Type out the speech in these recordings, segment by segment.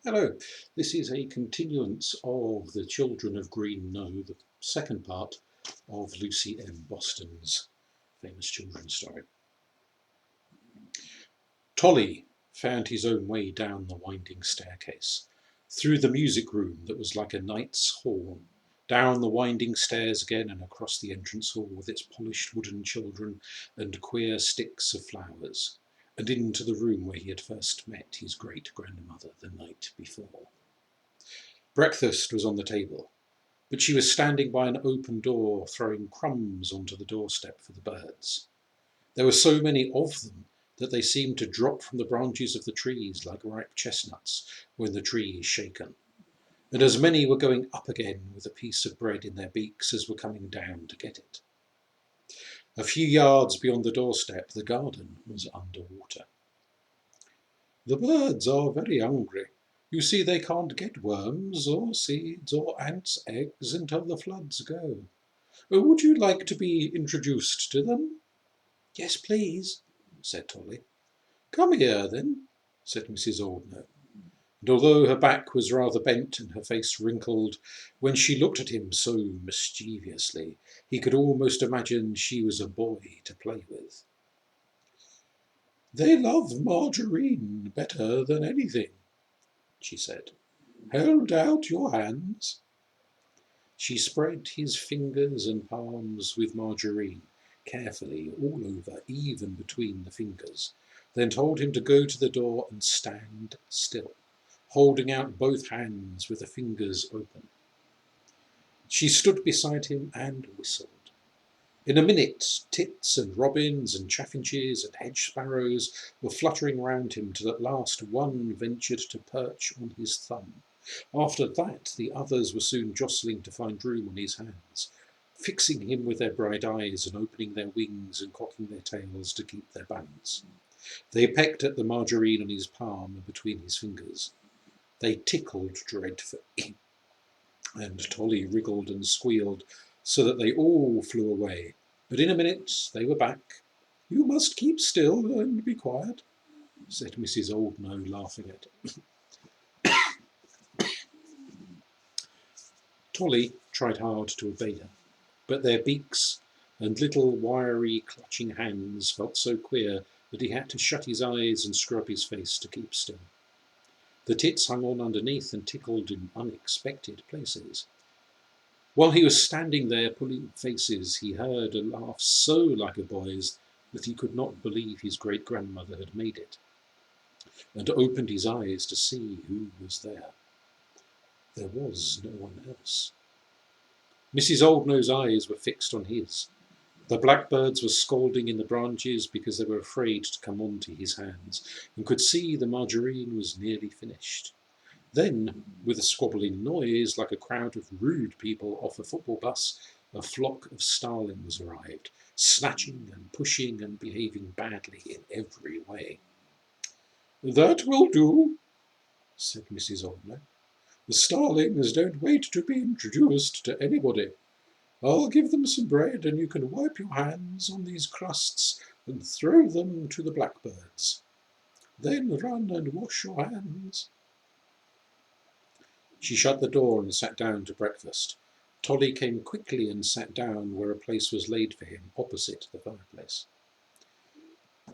Hello, this is a continuance of the Children of Green Knowe, the second part of Lucy M. Boston's famous children's story. Tolly found his own way down the winding staircase, through the music room that was like a knight's hall, down the winding stairs again and across the entrance hall with its polished wooden children and queer sticks of flowers, and into the room where he had first met his great-grandmother the night before. Breakfast was on the table, but she was standing by an open door throwing crumbs onto the doorstep for the birds. There were so many of them that they seemed to drop from the branches of the trees like ripe chestnuts when the tree is shaken, and as many were going up again with a piece of bread in their beaks as were coming down to get it. A few yards beyond the doorstep the garden was under water. "The birds are very hungry. You see they can't get worms or seeds or ants' eggs until the floods go. Would you like to be introduced to them?" "Yes, please," said Tolly. "Come here, then," said Mrs. Oldknow, and although her back was rather bent and her face wrinkled, when she looked at him so mischievously, he could almost imagine she was a boy to play with. "They love margarine better than anything," she said. "Hold out your hands." She spread his fingers and palms with margarine, carefully, all over, even between the fingers, then told him to go to the door and stand still, holding out both hands with the fingers open. She stood beside him and whistled. In a minute, tits and robins and chaffinches and hedge sparrows were fluttering round him till at last one ventured to perch on his thumb. After that, the others were soon jostling to find room on his hands, fixing him with their bright eyes and opening their wings and cocking their tails to keep their balance. They pecked at the margarine on his palm and between his fingers. They tickled dreadfully, and Tolly wriggled and squealed so that they all flew away. But in a minute they were back. "You must keep still and be quiet," said Mrs. Oldknow, laughing at him. Tolly tried hard to obey her, but their beaks and little wiry clutching hands felt so queer that he had to shut his eyes and scrub his face to keep still. The tits hung on underneath and tickled in unexpected places. While he was standing there pulling faces, he heard a laugh so like a boy's that he could not believe his great-grandmother had made it, and opened his eyes to see who was there. There was no one else. Mrs. Oldknow's eyes were fixed on his. The blackbirds were scolding in the branches because they were afraid to come on to his hands, and could see the margarine was nearly finished. Then, with a squabbling noise, like a crowd of rude people off a football bus, a flock of starlings arrived, snatching and pushing and behaving badly in every way. "That will do," said Mrs. Oldknow. "The starlings don't wait to be introduced to anybody. I'll give them some bread, and you can wipe your hands on these crusts and throw them to the blackbirds. Then run and wash your hands." She shut the door and sat down to breakfast. Tolly came quickly and sat down where a place was laid for him, opposite the fireplace.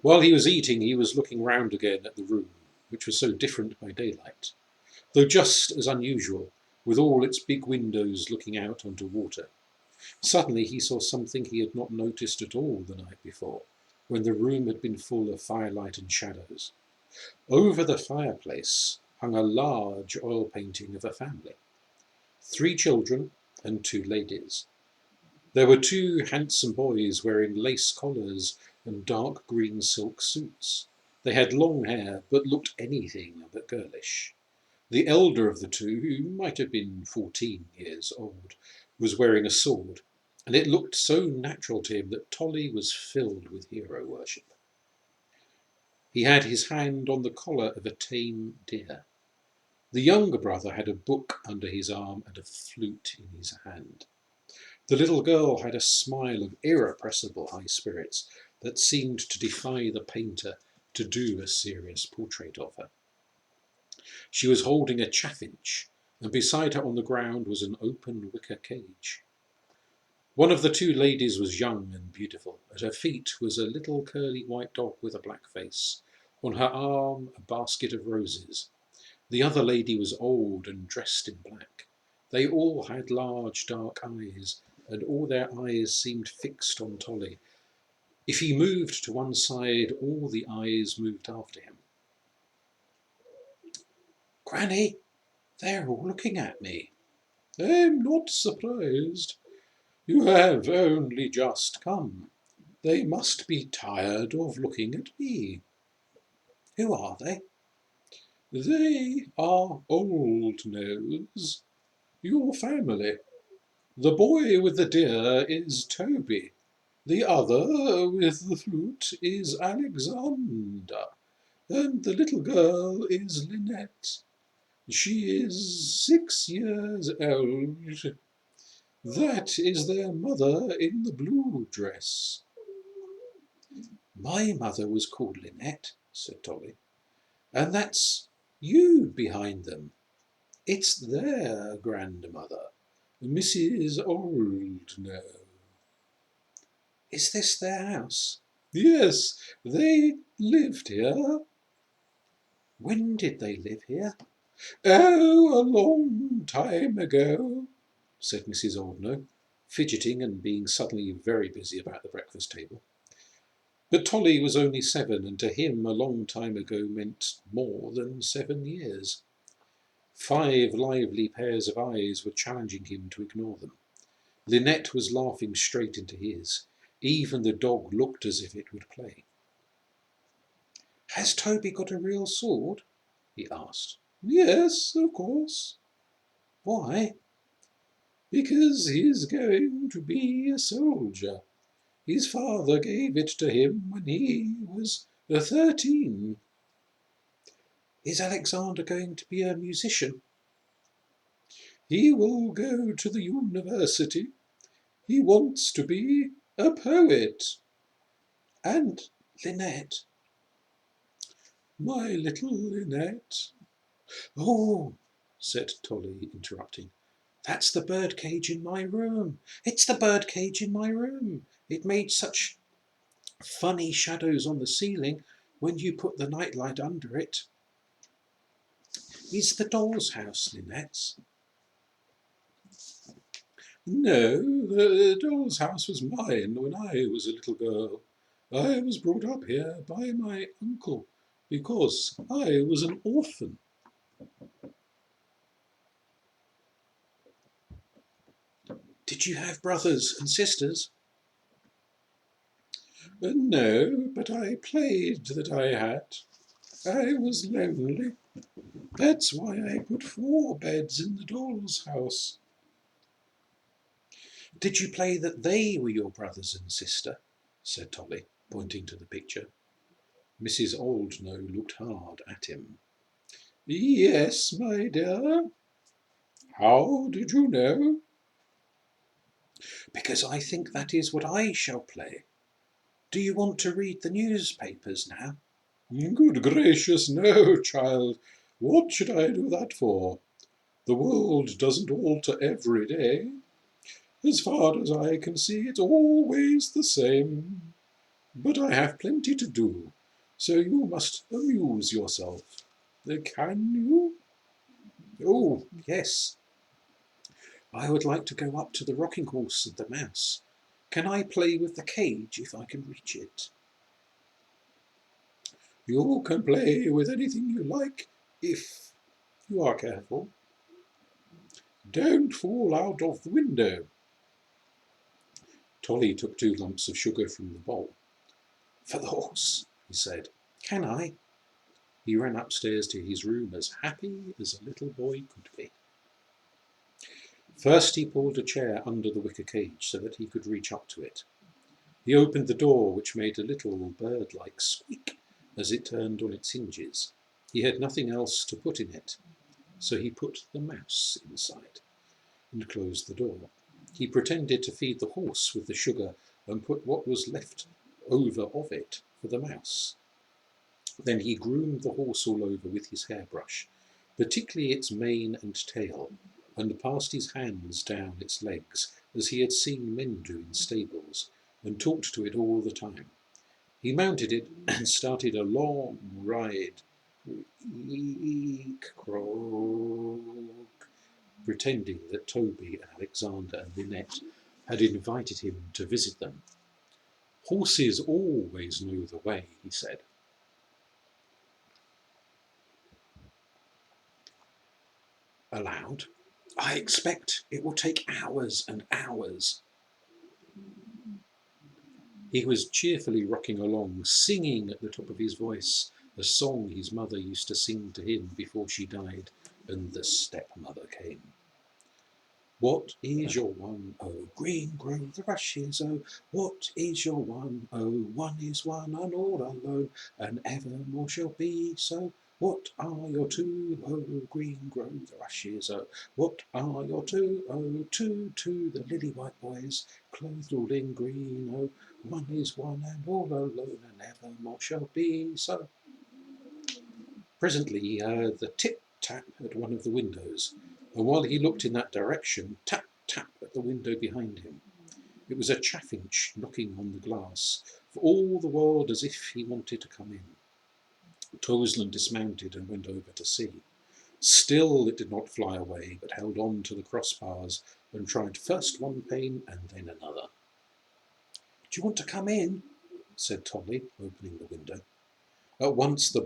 While he was eating, he was looking round again at the room, which was so different by daylight, though just as unusual, with all its big windows looking out onto water. Suddenly he saw something he had not noticed at all the night before, when the room had been full of firelight and shadows. Over the fireplace hung a large oil painting of a family, 3 children and 2 ladies. There were 2 handsome boys wearing lace collars and dark green silk suits. They had long hair, but looked anything but girlish. The elder of the 2, who might have been 14 years old, was wearing a sword, and it looked so natural to him that Tolly was filled with hero worship. He had his hand on the collar of a tame deer. The younger brother had a book under his arm and a flute in his hand. The little girl had a smile of irrepressible high spirits that seemed to defy the painter to do a serious portrait of her. She was holding a chaffinch, and beside her on the ground was an open wicker cage. One of the two ladies was young and beautiful. At her feet was a little curly white dog with a black face. On her arm, a basket of roses. The other lady was old and dressed in black. They all had large dark eyes, and all their eyes seemed fixed on Tolly. If he moved to one side, all the eyes moved after him. "Granny, they're all looking at me." "I'm not surprised. You have only just come. They must be tired of looking at me." "Who are they?" "They are Old Knowe's, your family. The boy with the deer is Toby. The other with the flute is Alexander, and the little girl is Lynette. She is 6 years old. That is their mother in the blue dress." "My mother was called Lynette," said Tolly. "And that's you behind them. It's their grandmother, Mrs. Old Knowe." "Is this their house?" "Yes, they lived here." "When did they live here?" "Oh, a long time ago," said Mrs. Old Knowe, fidgeting and being suddenly very busy about the breakfast table. But Tolly was only 7, and to him a long time ago meant more than 7 years. 5 lively pairs of eyes were challenging him to ignore them. Lynette was laughing straight into his. Even the dog looked as if it would play. "Has Toby got a real sword?" he asked. "Yes, of course." "Why?" "Because he's going to be a soldier. His father gave it to him when he was 13. "Is Alexander going to be a musician?" He will go to the university. He wants to be a poet." "And Lynette?" "My little Lynette." "Oh," said Tolly, interrupting. "That's the bird cage in my room. It's the bird cage in my room. It made such funny shadows on the ceiling when you put the nightlight under it." "Is the doll's house Lynette's?" "No, the doll's house was mine when I was a little girl. I was brought up here by my uncle because I was an orphan." "Did you have brothers and sisters?" "No, but I played that I had. I was lonely. That's why I put 4 beds in the doll's house." "Did you play that they were your brothers and sister?" said Tolly, pointing to the picture. Mrs. Old Knowe looked hard at him. "Yes, my dear. How did you know?" "Because I think that is what I shall play. Do you want to read the newspapers now?" "Good gracious, no, child. What should I do that for? The world doesn't alter every day. As far as I can see, it's always the same. But I have plenty to do, so you must amuse yourself. Can you?" "Oh, yes. I would like to go up to the rocking horse and the mouse. Can I play with the cage if I can reach it?" "You can play with anything you like, if you are careful. Don't fall out of the window." Tolly took 2 lumps of sugar from the bowl. "For the horse," he said. "Can I?" He ran upstairs to his room as happy as a little boy could be. First he pulled a chair under the wicker cage so that he could reach up to it. He opened the door, which made a little bird-like squeak as it turned on its hinges. He had nothing else to put in it, so he put the mouse inside and closed the door. He pretended to feed the horse with the sugar and put what was left over of it for the mouse. Then he groomed the horse all over with his hairbrush, particularly its mane and tail, and passed his hands down its legs as he had seen men do in stables, and talked to it all the time. He mounted it and started a long ride. Eek, croak, pretending that Toby and Alexander and Lynette had invited him to visit them. Horses always know the way, he said. Aloud, I expect it will take hours and hours. He was cheerfully rocking along, singing at the top of his voice a song his mother used to sing to him before she died, and the stepmother came. What is your one, oh, green grow the rushes, oh, what is your one, oh, one is one and all alone, and evermore shall be so. What are your two, oh, green grow the rushes, oh, what are your two, oh, two, the lily white boys, clothed all in green, oh, one is one and all alone, and evermore shall be so. Presently he heard the tip-tap at one of the windows, and while he looked in that direction, tap-tap at the window behind him. It was a chaffinch knocking on the glass, for all the world as if he wanted to come in. Toseland dismounted and went over to see. Still it did not fly away, but held on to the crossbars and tried first one pane and then another. Do you want to come in? Said Tolly, opening the window. At once the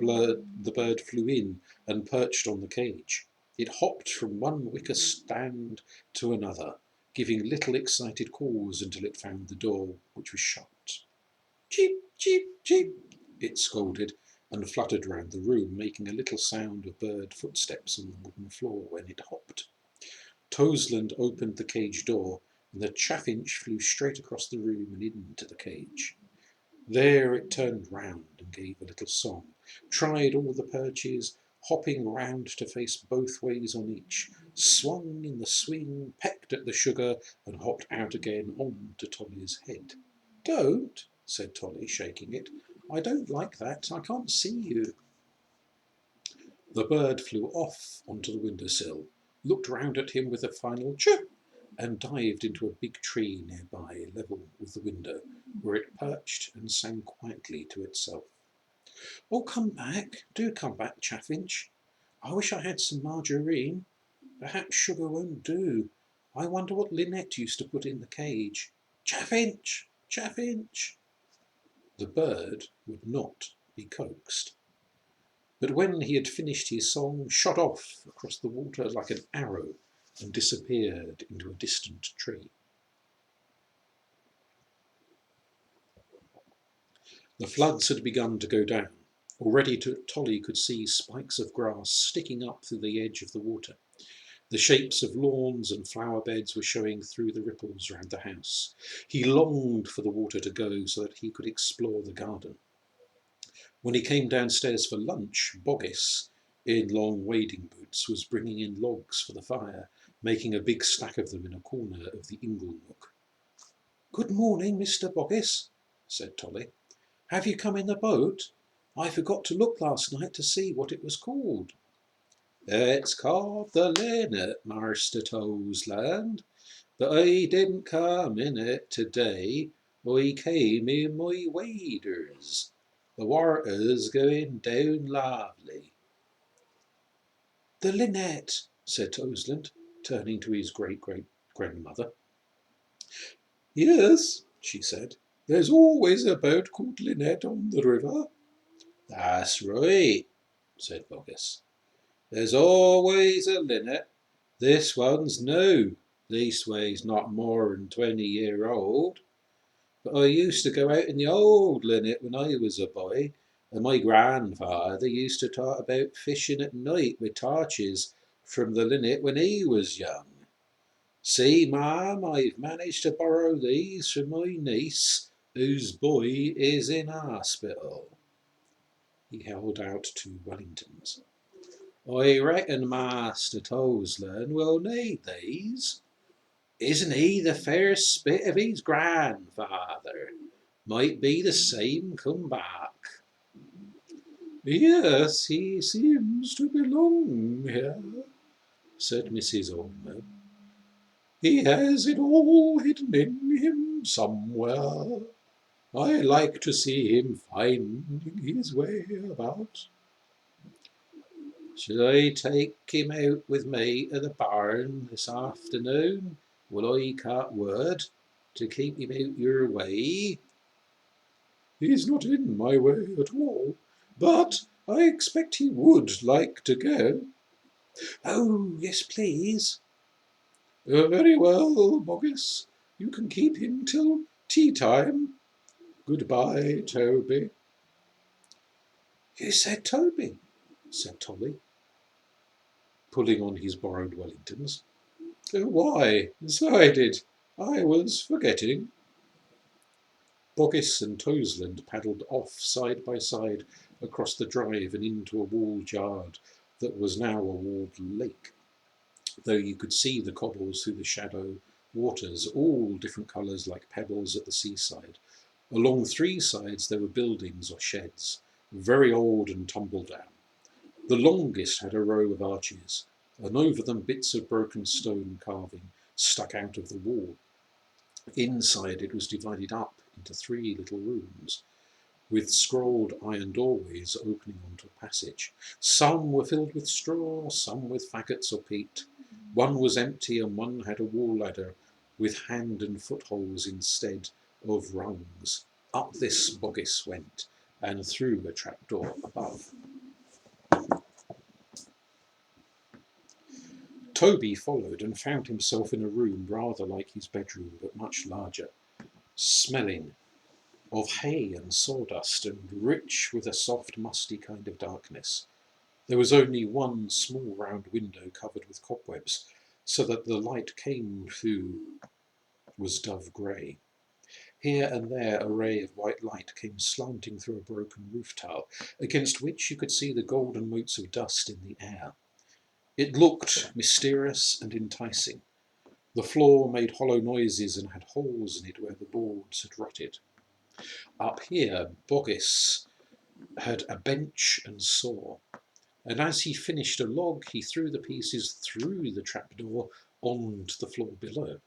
bird flew in and perched on the cage. It hopped from one wicker stand to another, giving little excited calls until it found the door, which was shut. Cheep, cheep, cheep, it scolded, and fluttered round the room, making a little sound of bird footsteps on the wooden floor when it hopped. Toseland opened the cage door, and the chaffinch flew straight across the room and into the cage. There it turned round and gave a little song, tried all the perches, hopping round to face both ways on each, swung in the swing, pecked at the sugar, and hopped out again on to Tolly's head. Don't, said Tolly, shaking it. I don't like that. I can't see you. The bird flew off onto the windowsill, looked round at him with a final chirp, and dived into a big tree nearby, level with the window, where it perched and sang quietly to itself. Oh, come back, do come back, Chaffinch. I wish I had some margarine. Perhaps sugar won't do. I wonder what Lynette used to put in the cage. Chaffinch! Chaffinch! The bird would not be coaxed. But when he had finished his song, shot off across the water like an arrow and disappeared into a distant tree. The floods had begun to go down. Already Tolly could see spikes of grass sticking up through the edge of the water. The shapes of lawns and flower beds were showing through the ripples round the house. He longed for the water to go so that he could explore the garden. When he came downstairs for lunch, Boggis, in long wading boots, was bringing in logs for the fire, making a big stack of them in a corner of the ingle nook. Good morning, Mr. Boggis, said Tolly. Have you come in the boat? I forgot to look last night to see what it was called. It's called the Linnet, Master Toseland, but I didn't come in it today. I came in my waders. The water's going down lovely. The Linnet, said Toseland, turning to his great-great-grandmother. Yes, she said. There's always a boat called Linnet on the river. That's right, said Boggis. There's always a Linnet. This one's new, leastways not more'n 20-year old. But I used to go out in the old Linnet when I was a boy, and my grandfather used to talk about fishing at night with torches from the Linnet when he was young. See, Ma'am, I've managed to borrow these from my niece, whose boy is in hospital. He held out 2 Wellingtons. I reckon Master Toseland will need these. Isn't he the fairest spit of his grandfather? Might be the same come back. Yes, he seems to belong here, said Mrs. Olmo. He has it all hidden in him somewhere. I like to see him finding his way about. Shall I take him out with me to the barn this afternoon? Will I cut wood to keep him out your way? He's not in my way at all, but I expect he would like to go. Oh, yes, please. Very well, Boggis. You can keep him till tea time. Goodbye, Toby. You said Toby, said Tolly, pulling on his borrowed Wellingtons. Why, so I did. I was forgetting. Boggis and Toseland paddled off side by side across the drive and into a walled yard that was now a walled lake, though you could see the cobbles through the shadow waters, all different colours like pebbles at the seaside. Along three sides there were buildings or sheds, very old and tumble down. The longest had a row of arches, and over them bits of broken stone carving stuck out of the wall. Inside it was divided up into three little rooms, with scrolled iron doorways opening onto a passage. Some were filled with straw, some with faggots or peat. One was empty, and one had a wall ladder with hand and footholes instead of rungs. Up this Boggis went, and through a trapdoor above. Toby followed and found himself in a room rather like his bedroom, but much larger, smelling of hay and sawdust, and rich with a soft, musty kind of darkness. There was only one small round window covered with cobwebs, so that the light came through was dove grey. Here and there a ray of white light came slanting through a broken roof tile, against which you could see the golden motes of dust in the air. It looked mysterious and enticing. The floor made hollow noises and had holes in it where the boards had rotted. Up here, Boggis had a bench and saw, and as he finished a log, he threw the pieces through the trapdoor onto the floor below.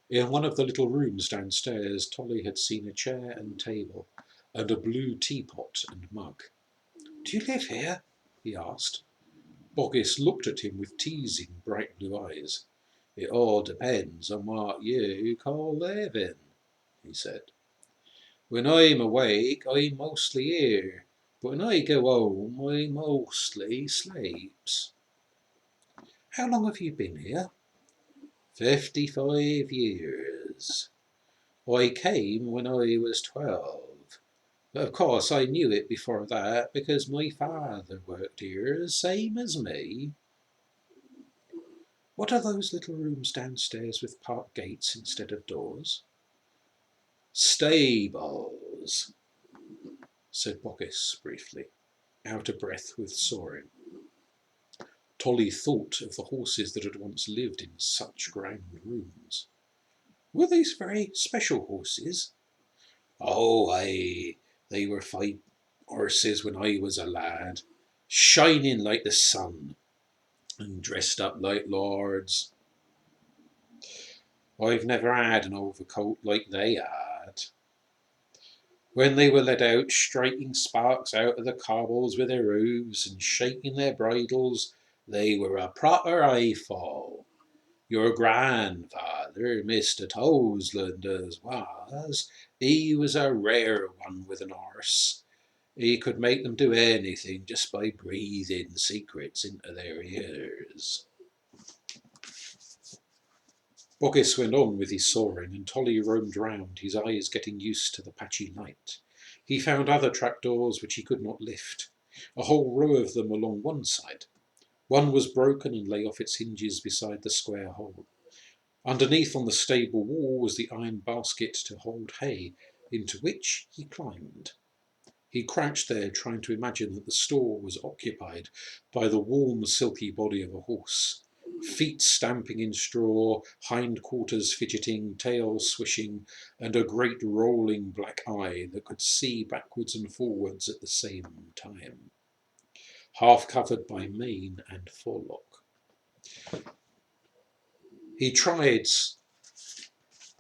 In one of the little rooms downstairs, Tolly had seen a chair and table, and a blue teapot and mug. Do you live here? He asked. Boggis looked at him with teasing, bright blue eyes. It all depends on what you call living, he said. When I'm awake, I'm mostly here, but when I go home, I mostly sleeps. How long have you been here? 55 years. I came when I was 12. But of course I knew it before that, because my father worked here, same as me. What are those little rooms downstairs with park gates instead of doors? Stables, said Boggis briefly, out of breath with soaring. Tolly thought of the horses that had once lived in such grand rooms. Were these very special horses? Oh, aye, they were fine horses when I was a lad, shining like the sun, and dressed up like lords. I've never had an overcoat like they had. When they were let out, striking sparks out of the cobbles with their hooves and shaking their bridles, they were a proper eyeful. Your grandfather, Mr. Toseland, as was, he was a rare one with an horse. He could make them do anything just by breathing secrets into their ears. Boggis went on with his sawing, and Tolly roamed round, his eyes getting used to the patchy light. He found other trapdoors which he could not lift, a whole row of them along one side. One was broken and lay off its hinges beside the square hole. Underneath on the stable wall was the iron basket to hold hay, into which he climbed. He crouched there, trying to imagine that the stall was occupied by the warm, silky body of a horse, feet stamping in straw, hindquarters fidgeting, tail swishing, and a great rolling black eye that could see backwards and forwards at the same time, half covered by mane and forelock. He tried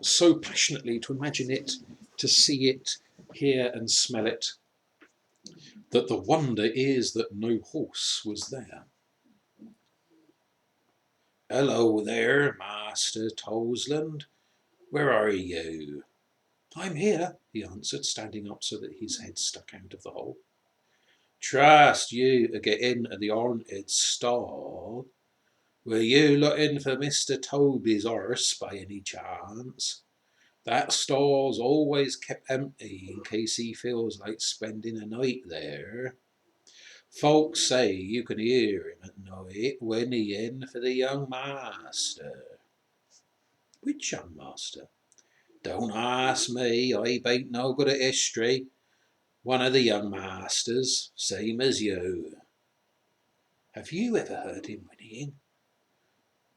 so passionately to imagine it, to see it, hear and smell it, that the wonder is that no horse was there. "Hello there, Master Toseland. Where are you?" "I'm here," he answered, standing up so that his head stuck out of the hole. "Trust you to get into the haunted stall. Were you looking for Mr. Toby's horse by any chance? That stall's always kept empty in case he feels like spending a night there. Folks say you can hear him at night whinnying for the young master." "Which young master?" "Don't ask me, I bain't no good at history. One of the young masters, same as you." "Have you ever heard him whinnying?"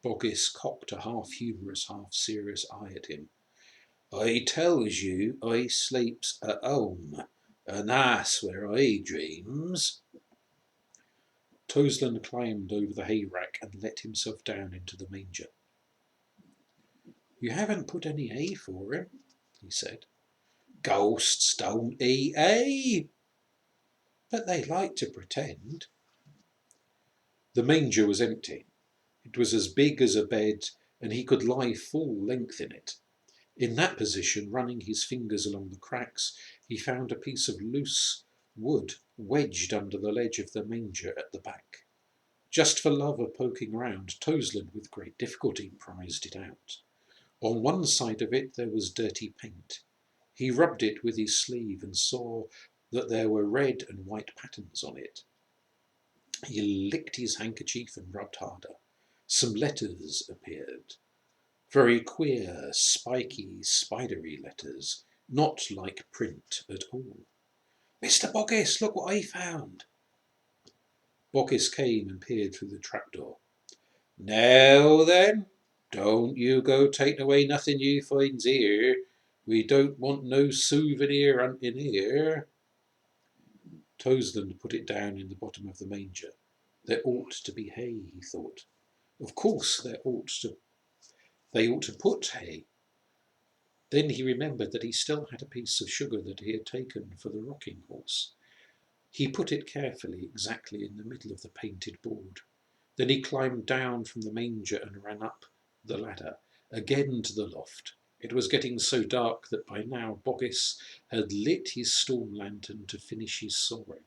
Boggis cocked a half-humorous, half-serious eye at him. "I tells you I sleeps at home, and that's where I dreams." Toseland climbed over the hay-rack and let himself down into the manger. "You haven't put any hay for him," he said. "Ghosts don't eat hay." "But they like to pretend." The manger was empty. It was as big as a bed, and he could lie full length in it. In that position, running his fingers along the cracks, he found a piece of loose wood wedged under the ledge of the manger at the back. Just for love of poking round, Toseland with great difficulty prized it out. On one side of it there was dirty paint. He rubbed it with his sleeve and saw that there were red and white patterns on it. He licked his handkerchief and rubbed harder. Some letters appeared. Very queer, spiky, spidery letters, not like print at all. "Mr. Boggis, look what I found." Boggis came and peered through the trapdoor. "Now then, don't you go taking away nothing you finds here. We don't want no souvenir hunting here." Toseland put it down in the bottom of the manger. There ought to be hay, he thought. Of course they ought to put hay. Then he remembered that he still had a piece of sugar that he had taken for the rocking horse. He put it carefully exactly in the middle of the painted board. Then he climbed down from the manger and ran up the ladder, again to the loft. It was getting so dark that by now Boggis had lit his storm lantern to finish his sawing.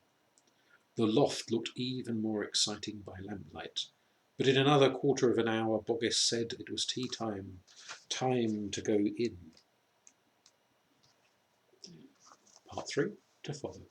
The loft looked even more exciting by lamplight. But in another quarter of an hour Boggis said it was tea time, time to go in. Part 3 to follow.